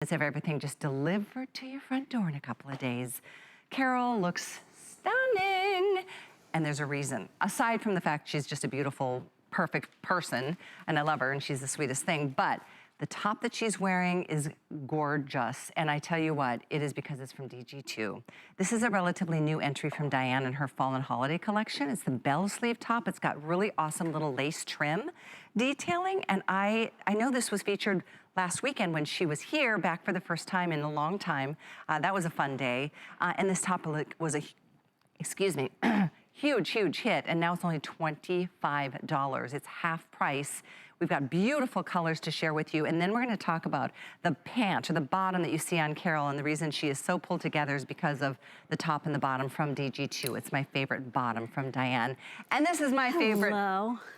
Let's have everything just delivered to your front door in a couple of days. Carol looks stunning. And there's a reason. Aside from the fact she's just a beautiful, perfect person, and I love her and she's the sweetest thing, but the top that she's wearing is gorgeous. And I tell you what, it is because it's from DG2. This is a relatively new entry from Diane in her fall and holiday collection. It's the BellSleeve top. It's got really awesome little lace trim detailing. And I know this was featured last weekend when she was here, back for the first time in a long time. That was a fun day. And this top was a, excuse me, huge, huge hit. And now it's only $25. It's half price. We've got beautiful colors to share with you. And then we're gonna talk about the pant or the bottom that you see on Carol. And the reason she is so pulled together is because of the top and the bottom from DG2. It's my favorite bottom from Diane. And this is my favorite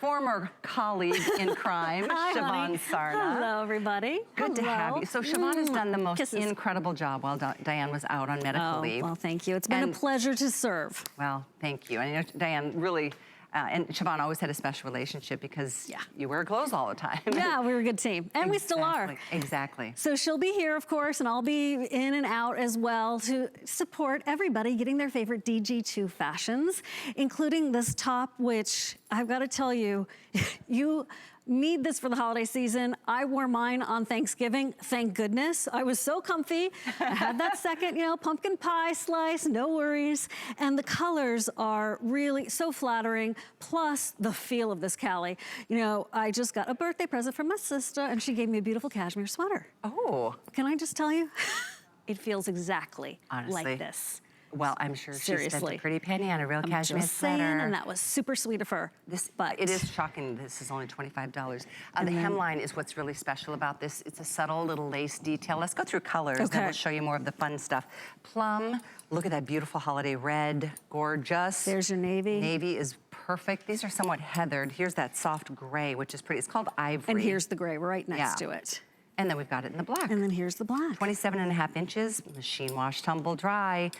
former colleague in crime, Siobhan Sarna. Hello, everybody. Good to have you. So Siobhan has done the most incredible job while Diane was out on medical leave. Well, thank you. It's been a pleasure to serve. Well, thank you. And you know, Diane really, and Siobhan always had a special relationship because you wear clothes all the time. Yeah, we were a good team. And we still are. Exactly. So she'll be here, of course, and I'll be in and out as well to support everybody getting their favorite DG2 fashions, including this top, which I've got to tell you, you need this for the holiday season. I wore mine on Thanksgiving, thank goodness. I was so comfy. I had that second, you know, pumpkin pie slice, no worries. And the colors are really so flattering, plus the feel of this Callie. You know, I just got a birthday present from my sister and she gave me a beautiful cashmere sweater. Oh. Can I just tell you? It feels exactly like this. Well, I'm sure she spent a pretty penny on a real cashmere sweater. And that was super sweet of her. It is shocking. This is only $25. The hemline is what's really special about this. It's a subtle little lace detail. Let's go through colors, then we'll show you more of the fun stuff. Plum, look at that beautiful holiday red, gorgeous. There's your navy. Navy is perfect. These are somewhat heathered. Here's that soft gray, which is pretty. It's called ivory. And here's the gray right next to it. And then we've got it in the black. And then here's the black. 27.5 inches, machine wash, tumble dry.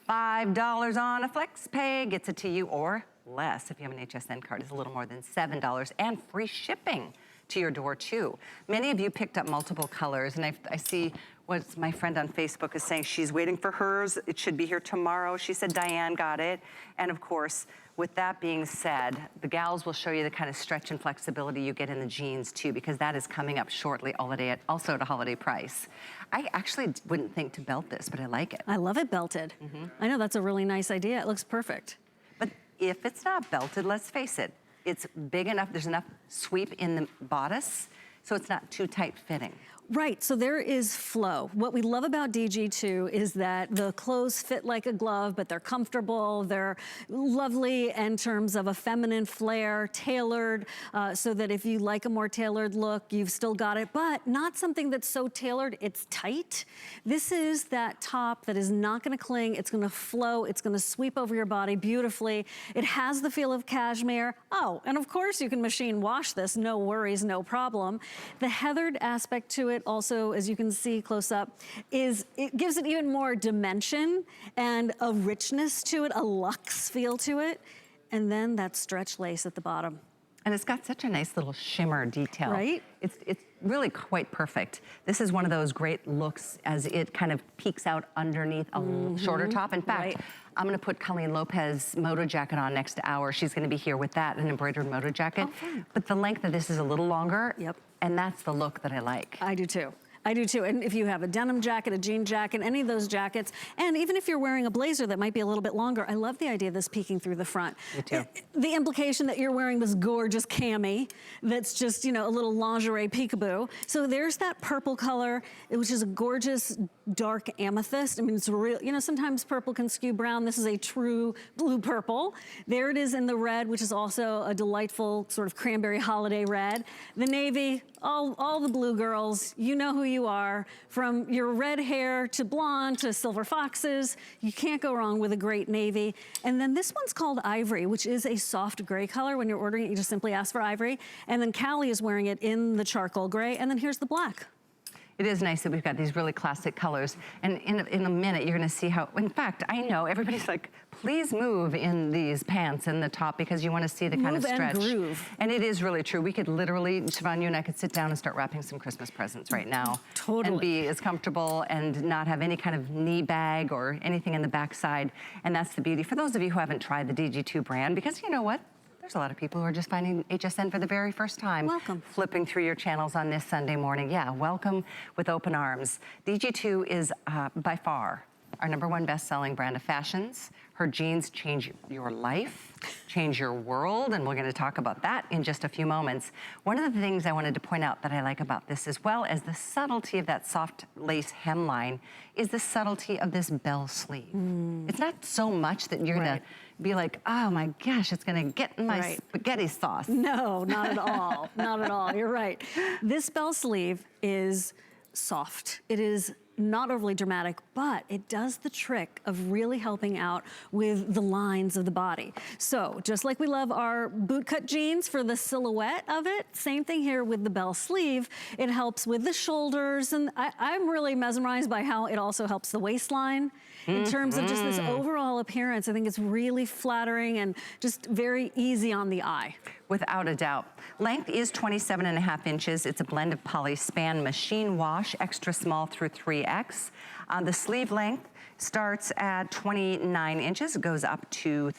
$5 on a flex pay gets it to you, or less if you have an HSN card. It's a little more than $7 and free shipping to your door too. Many of you picked up multiple colors, and I see what my friend on Facebook is saying. She's waiting for hers. It should be here tomorrow. She said Diane got it. And of course, with that being said, the gals will show you the kind of stretch and flexibility you get in the jeans too, because that is coming up shortly, also at a holiday price. I actually wouldn't think to belt this, but I like it. I love it belted. I know, that's a really nice idea. It looks perfect. But if it's not belted, let's face it, it's big enough, there's enough sweep in the bodice, so it's not too tight fitting. Right, so there is flow. What we love about DG2 is that the clothes fit like a glove, but they're comfortable, they're lovely in terms of a feminine flair, tailored, so that if you like a more tailored look, you've still got it, but not something that's so tailored it's tight. This is that top that is not gonna cling, it's gonna flow, it's gonna sweep over your body beautifully. It has the feel of cashmere. Oh, and of course you can machine wash this, no worries, no problem. The heathered aspect to it also, as you can see close up, it gives it even more dimension and a richness to it, a luxe feel to it, and then that stretch lace at the bottom. And it's got such a nice little shimmer detail. Right? It's really quite perfect. This is one of those great looks as it kind of peeks out underneath a shorter top. In fact, I'm gonna put Colleen Lopez's moto jacket on next hour. She's gonna be here with that, an embroidered moto jacket. But the length of this is a little longer. And that's the look that I like. I do too. I do too, and if you have a denim jacket, a jean jacket, any of those jackets, and even if you're wearing a blazer that might be a little bit longer, I love the idea of this peeking through the front. Me too. The implication that you're wearing this gorgeous cami that's just, you know, a little lingerie peekaboo. So there's that purple color, which is a gorgeous dark amethyst. I mean, it's real, you know, sometimes purple can skew brown. This is a true blue purple. There it is in the red, which is also a delightful sort of cranberry holiday red. The navy, all the blue girls, you know who you are. From your red hair to blonde to silver foxes, you can't go wrong with a great navy. And then this one's called ivory, which is a soft gray color. When you're ordering it, you just simply ask for ivory. And then Callie is wearing it in the charcoal gray. And then here's the black. It is nice that we've got these really classic colors. And in a minute, you're gonna see how, in fact, I know everybody's like, please move in these pants in the top because you wanna see the kind of stretch. Move and groove. And it is really true. We could literally, Siobhan, you and I could sit down and start wrapping some Christmas presents right now. Totally. And be as comfortable and not have any kind of knee bag or anything in the backside. And that's the beauty. For those of you who haven't tried the DG2 brand, because you know what? There's a lot of people who are just finding HSN for the very first time. Welcome. Flipping through your channels on this Sunday morning. Yeah, welcome with open arms. DG2 is by far our #1 best-selling brand of fashions. Her jeans change your life, change your world, and we're gonna talk about that in just a few moments. One of the things I wanted to point out that I like about this, as well as the subtlety of that soft lace hemline, is the subtlety of this bell sleeve. It's not so much that you're gonna be like, oh my gosh, it's gonna get in my spaghetti sauce. No, not at all. Not at all. You're right. This bell sleeve is soft. It is not overly dramatic, but it does the trick of really helping out with the lines of the body. So just like we love our bootcut jeans for the silhouette of it, same thing here with the bell sleeve. It helps with the shoulders, and I'm really mesmerized by how it also helps the waistline. In terms of just this overall appearance, I think it's really flattering and just very easy on the eye. Without a doubt. Length is 27.5 inches. It's a blend of polyspan machine wash, extra small through 3X. The sleeve length starts at 29 inches. It goes up to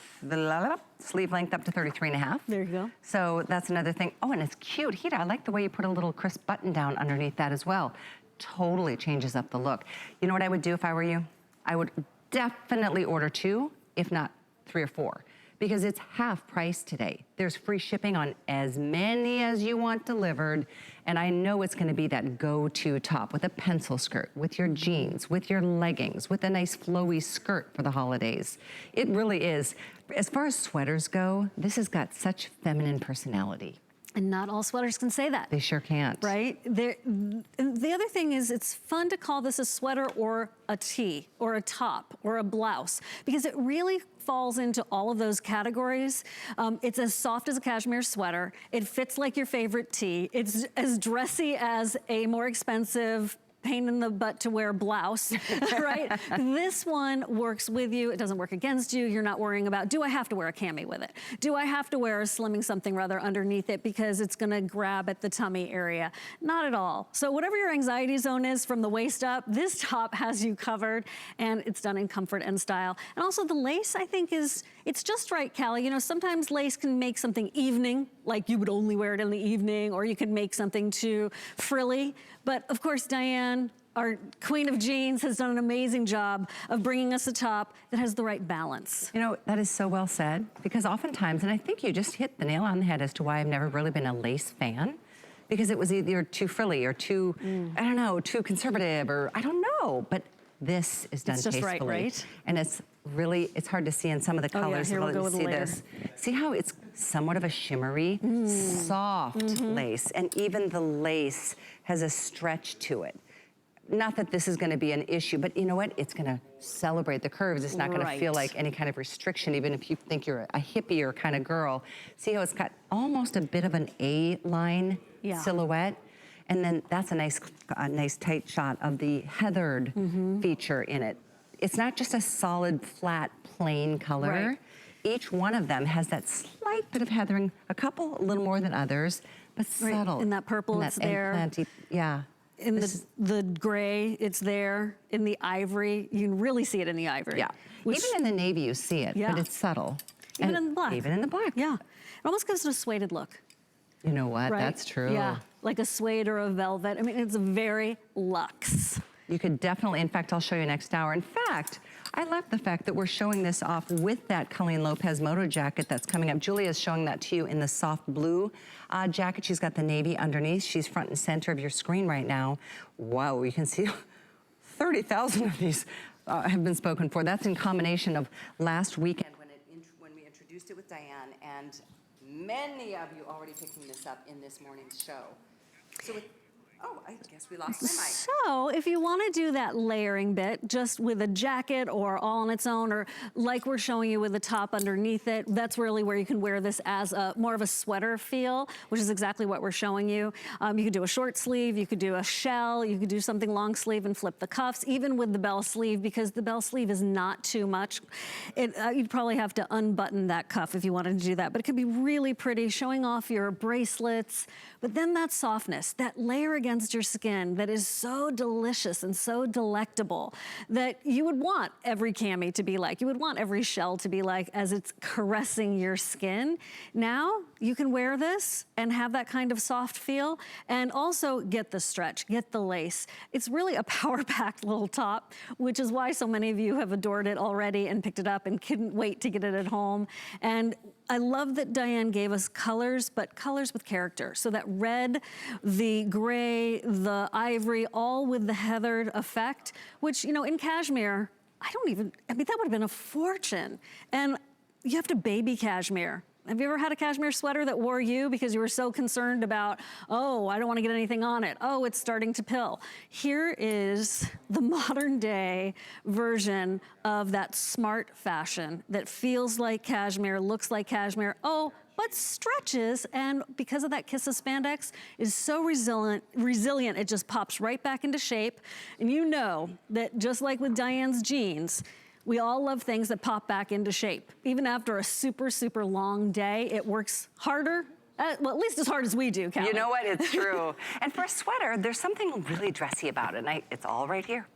sleeve length up to 33.5. There you go. So that's another thing. Oh, and it's cute. Hita, I like the way you put a little crisp button down underneath that as well. Totally changes up the look. You know what I would do if I were you? I would definitely order 2, if not 3 or 4, because it's half price today. There's free shipping on as many as you want delivered, and I know it's gonna be that go-to top with a pencil skirt, with your jeans, with your leggings, with a nice flowy skirt for the holidays. It really is. As far as sweaters go, this has got such feminine personality. And not all sweaters can say that. They sure can't. Right? The other thing is it's fun to call this a sweater or a tee or a top or a blouse because it really falls into all of those categories. It's as soft as a cashmere sweater. It fits like your favorite tee. It's as dressy as a more expensive pain in the butt to wear blouse, right? This one works with you. It doesn't work against you. You're not worrying about, do I have to wear a cami with it? Do I have to wear a slimming something rather underneath it because it's gonna grab at the tummy area? Not at all. So whatever your anxiety zone is from the waist up, this top has you covered, and it's done in comfort and style. And also the lace, I think, it's just right, Callie. You know, sometimes lace can make something evening, like you would only wear it in the evening, or you could make something too frilly. But of course, Diane, our queen of jeans, has done an amazing job of bringing us a top that has the right balance. You know, that is so well said, because oftentimes, and I think you just hit the nail on the head as to why I've never really been a lace fan, because it was either too frilly or too, I don't know, too conservative, or I don't know, but this is done tastefully. Just right? And it's really, it's hard to see in some of the colors. Here we'll go with see later. this. See how it's somewhat of a shimmery, soft lace, and even the lace has a stretch to it. Not that this is gonna be an issue, but you know what? It's gonna celebrate the curves. It's not gonna feel like any kind of restriction, even if you think you're a hippier kind of girl. See how it's got almost a bit of an A-line silhouette? And then that's a nice tight shot of the heathered feature in it. It's not just a solid, flat, plain color. Right. Each one of them has that slight bit of heathering, a couple a little more than others, but subtle. In that purple, it's there. Yeah. In the gray, it's there. In the ivory, you can really see it in the ivory. Yeah. Even in the navy, you see it, but it's subtle. Even in the black. Even in the black. Yeah. It almost gives it a suede look. You know what? Right? That's true. Yeah, like a suede or a velvet. I mean, it's very luxe. You could definitely, in fact, I'll show you next hour. In fact, I love the fact that we're showing this off with that Colleen Lopez moto jacket that's coming up. Julia's showing that to you in the soft blue jacket. She's got the navy underneath. She's front and center of your screen right now. Wow, you can see 30,000 of these have been spoken for. That's in combination of last weekend when we introduced it with Diane, and many of you already picking this up in this morning's show. So with Oh, I guess we lost my mic. So if you want to do that layering bit just with a jacket or all on its own, or like we're showing you with the top underneath it, that's really where you can wear this as a more of a sweater feel, which is exactly what we're showing you. You could do a short sleeve, you could do a shell, you could do something long sleeve and flip the cuffs, even with the bell sleeve, because the bell sleeve is not too much. You'd probably have to unbutton that cuff if you wanted to do that, but it could be really pretty, showing off your bracelets. But then that softness, that layer against your skin that is so delicious and so delectable that you would want every cami to be like, you would want every shell to be like as it's caressing your skin. Now you can wear this and have that kind of soft feel and also get the stretch, get the lace. It's really a power-packed little top, which is why so many of you have adored it already and picked it up and couldn't wait to get it at home. And I love that Diane gave us colors, but colors with character. So that red, the gray, the ivory, all with the heathered effect, which, you know, in cashmere, I mean, that would have been a fortune. And you have to baby cashmere. Have you ever had a cashmere sweater that wore you because you were so concerned about, oh, I don't want to get anything on it. Oh, it's starting to pill. Here is the modern day version of that smart fashion that feels like cashmere, looks like cashmere, but stretches, and because of that kiss of spandex, is so resilient, it just pops right back into shape. And you know that just like with Diane's jeans, we all love things that pop back into shape. Even after a super, super long day, it works harder, well, at least as hard as we do, Callie. You know what, it's true. And for a sweater, there's something really dressy about it, and it's all right here.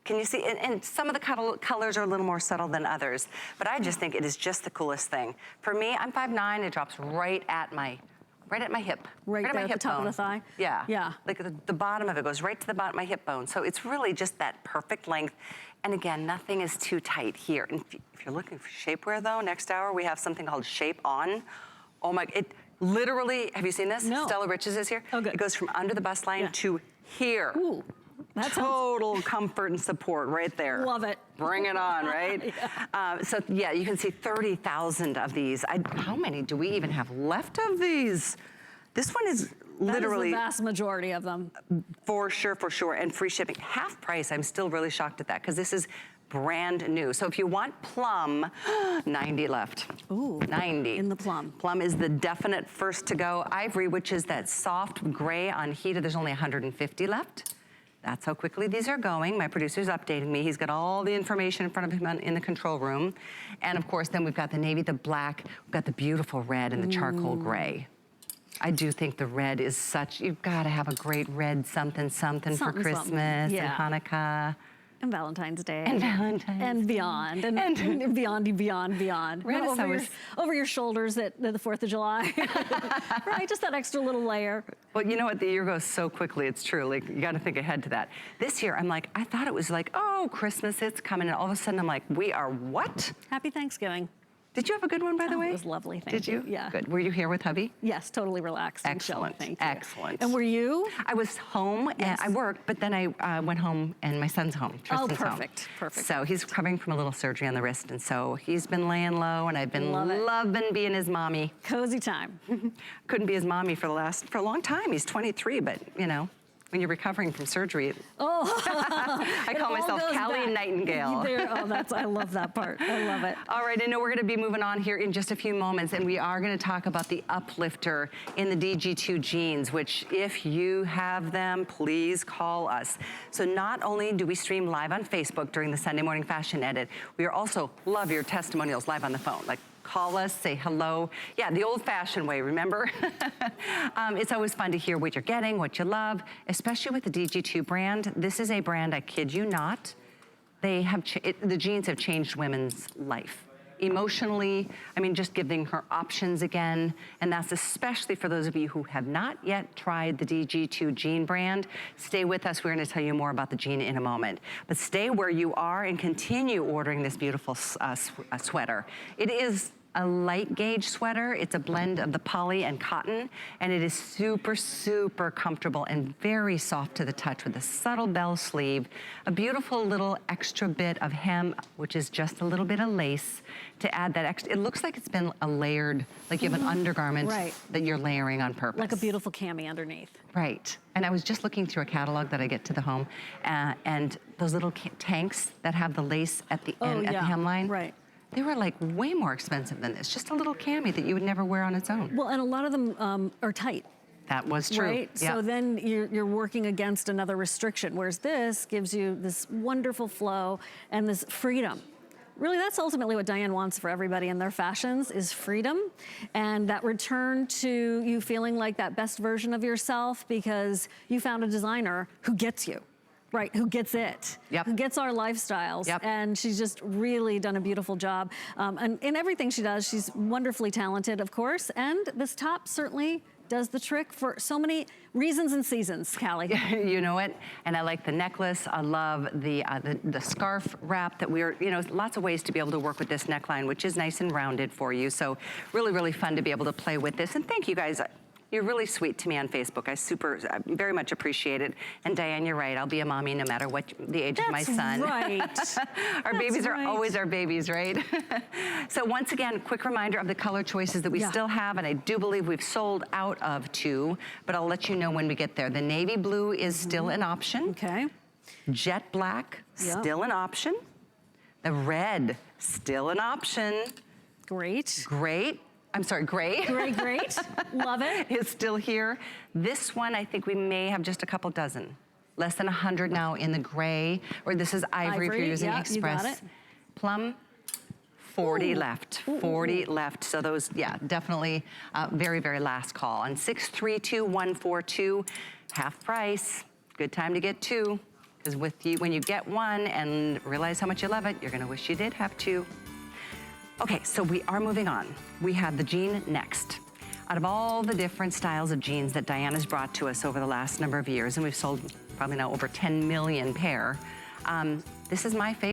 Can you see? And some of the colors are a little more subtle than others, but I just think it is just the coolest thing. For me, I'm 5'9", it drops right at my hip. Right there at the top of the thigh? Yeah. Yeah. Like the bottom of it goes right to the bottom of my hip bone. So it's really just that perfect length. And again, nothing is too tight here. And if you're looking for shapewear though, next hour we have something called Shape On. Oh my, it literally, have you seen this? No. Stella Riches is here. Oh, good. It goes from under the bust line to here. Ooh. Total comfort and support right there. Love it. Bring it on, right? Yeah. So yeah, you can see 30,000 of these. How many do we even have left of these? This one is literally— That is the vast majority of them. For sure, and free shipping. Half price, I'm still really shocked at that because this is brand new. So if you want plum, 90 left. Ooh, 90. in the plum. Plum is the definite first to go. Ivory, which is that soft gray unheated, there's only 150 left. That's how quickly these are going. My producer's updating me. He's got all the information in front of him in the control room. And of course, then we've got the navy, the black, we've got the beautiful red and the charcoal gray. I do think the red is such, you've got to have a great red something for Christmas and Hanukkah. And Valentine's Day. And Valentine's and beyond. And beyond. Right, over your shoulders at the 4th of July. Right, just that extra little layer. Well, you know what, the year goes so quickly, it's true. Like, you gotta think ahead to that. This year, I'm like, I thought it was like, oh, Christmas, it's coming. And all of a sudden, I'm like, we are what? Happy Thanksgiving. Did you have a good one, by the way? It was lovely, thank you. Did you? Yeah. Good. Were you here with hubby? Yes, totally relaxed. Excellent, Thank you. excellent. And were you? I was home, and I worked, but then I went home, and my son's home. Tristan's home. Perfect. So he's recovering from a little surgery on the wrist, and so he's been laying low, and I've been loving being his mommy. Cozy time. Couldn't be his mommy for a long time. He's 23, but you know, when you're recovering from surgery, I call myself Callie Nightingale. I love that part. I love it. All right, I know we're going to be moving on here in just a few moments, and we are going to talk about the uplifter in the DG2 jeans, which if you have them, please call us. So not only do we stream live on Facebook during the Sunday Morning Fashion Edit, we are also love your testimonials live on the phone. Like, call us, say hello. Yeah, the old-fashioned way, remember? It's always fun to hear what you're getting, what you love, especially with the DG2 brand. This is a brand, I kid you not, the jeans have changed women's life. Emotionally, I mean, just giving her options again, and that's especially for those of you who have not yet tried the DG2 jean brand. Stay with us, we're gonna tell you more about the jean in a moment. But stay where you are and continue ordering this beautiful sweater. It is a light gauge sweater. It's a blend of the poly and cotton, and it is super, super comfortable and very soft to the touch with a subtle bell sleeve, a beautiful little extra bit of hem, which is just a little bit of lace to add that extra. It looks like it's been a layered, like you have an undergarment that you're layering on purpose. Like a beautiful cami underneath. Right. And I was just looking through a catalog that I get to the home, and those little tanks that have the lace at the end, at the hemline. Right. They were like way more expensive than this. Just a little cami that you would never wear on its own. Well, and a lot of them are tight. That was true. Right? Yep. So then you're working against another restriction, whereas this gives you this wonderful flow and this freedom. Really, that's ultimately what Diane wants for everybody in their fashions, is freedom and that return to you feeling like that best version of yourself because you found a designer who gets you. Right, who gets it, who gets our lifestyles, and she's just really done a beautiful job. And in everything she does, she's wonderfully talented, of course, and this top certainly does the trick for so many reasons and seasons, Callie. You know it, and I like the necklace. I love the scarf wrap that we're, you know, lots of ways to be able to work with this neckline, which is nice and rounded for you. So really, really fun to be able to play with this. And thank you guys. You're really sweet to me on Facebook. I very much appreciate it. And Diane, you're right. I'll be a mommy no matter what the age of my son. That's right. Our babies are always our babies, right? So once again, quick reminder of the color choices that we still have, and I do believe we've sold out of 2, but I'll let you know when we get there. The navy blue is still an option. Okay. Jet black, still an option. The red, still an option. Great. Great. I'm sorry, gray. Great. Love it. It's still here. This one, I think we may have just a couple dozen. Less than 100 now in the gray, or this is ivory if you're using Express. You got it. Plum, 40 left, 40 left. So those, definitely very, very last call. On 632142, half price. Good time to get 2. Because when you get 1 and realize how much you love it, you're gonna wish you did have 2. Okay, so we are moving on. We have the jean next. Out of all the different styles of jeans that Diane has brought to us over the last number of years, and we've sold probably now over 10 million pair, this is my favorite.